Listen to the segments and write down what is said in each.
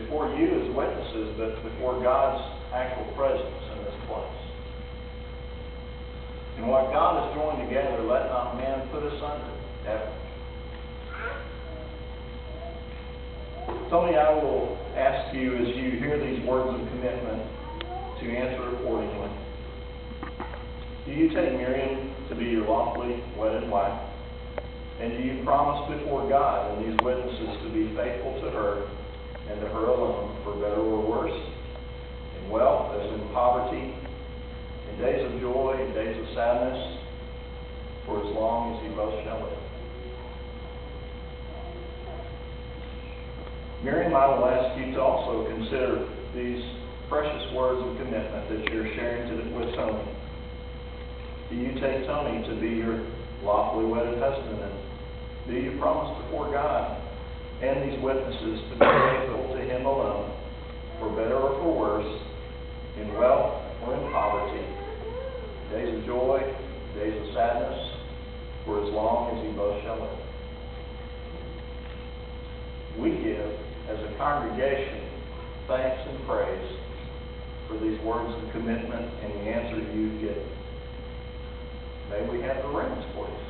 before you as witnesses, but before God's actual presence in this place. And what God has joined together, let not man put asunder, ever. Tony, I will ask you as you hear these words of commitment to answer accordingly. Do you take Miriam to be your lawfully wedded wife? And do you promise before God and these witnesses to be faithful to her and to her alone, for better or worse, in wealth as in poverty, in days of joy, in days of sadness, for as long as you both shall live? Miriam, I will ask you to also consider these precious words of commitment that you're sharing with Tony. Do you take Tony to be your lawfully wedded husband? And do you promise before God and these witnesses to be faithful to him alone, for better or for worse, in wealth or in poverty, days of joy, days of sadness, for as long as you both shall live? We give, as a congregation, thanks and praise for these words of commitment and the answer you've given. May we have the rings, please.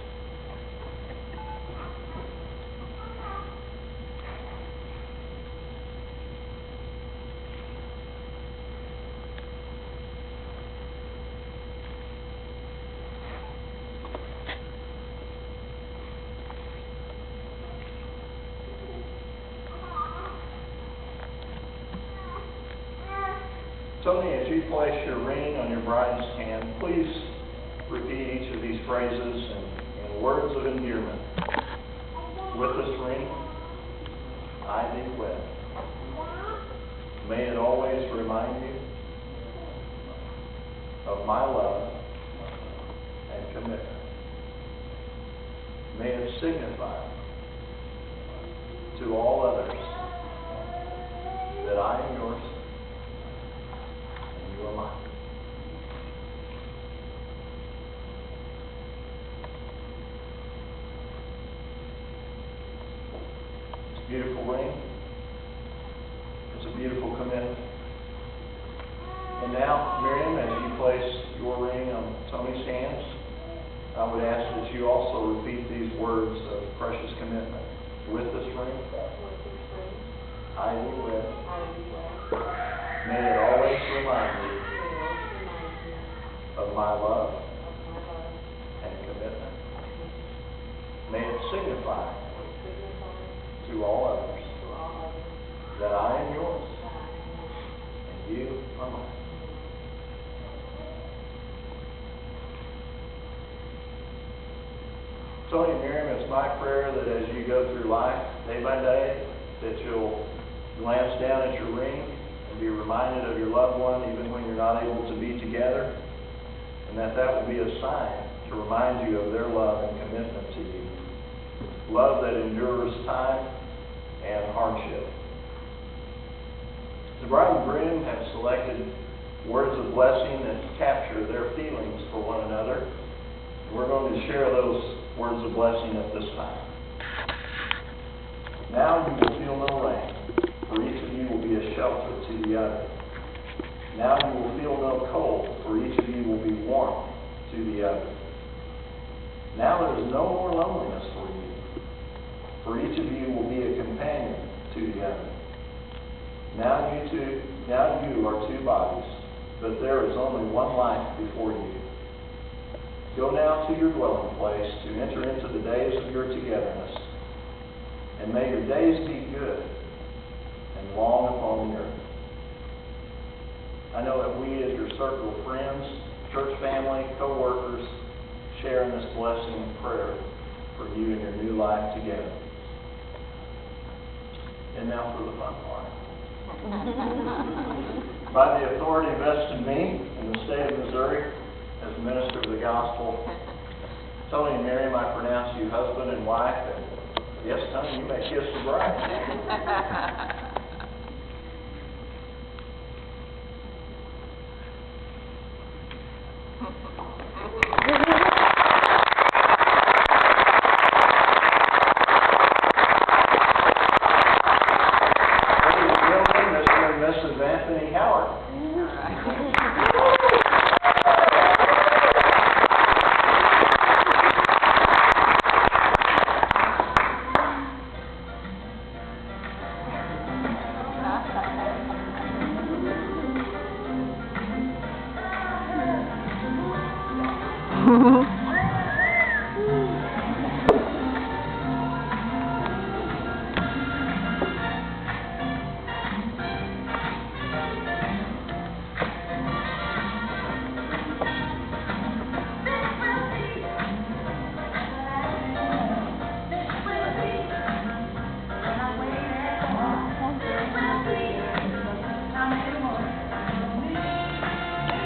Tony, as you place your ring on your bride's hand, please repeat each of these phrases in words of endearment. With this ring, I thee wed. May it always remind you of my love and commitment. May it signify to all others that I am yours, you are mine. It's a beautiful ring. It's a beautiful commitment. And now, Miriam, as you place your ring on Tony's hands, I would ask that you also repeat these words of precious commitment. With this ring, I thee wed. May it always remind me of my love and commitment. May it signify to all others that I am yours and you are mine. Tony and Miriam, it's my prayer that as you go through life, day by day, that you'll glance down at your ring and be reminded of your loved one even when you're not able to be together, and that will be a sign to remind you of their love and commitment to you. Love that endures time and hardship. The bride and groom have selected words of blessing that capture their feelings for one another. We're going to share those words of blessing at this time. Now you will feel no rain, for each of you will be a shelter to the other. Now you will feel no cold, for each of you will be warm to the other. Now there is no more loneliness for you, for each of you will be a companion to the other. Now you are two bodies, but there is only one life before you. Go now to your dwelling place to enter into the days of your togetherness, and may your days be good and long upon the earth. I know that we, as your circle of friends, church family, co-workers, share in this blessing and prayer for you and your new life together. And now for the fun part. By the authority vested in me in the state of Missouri as minister of the gospel, Tony and Miriam, I pronounce you husband and wife, and yes, Tony, you may kiss the bride. Ladies and gentlemen, Mrs. Anthony Howard.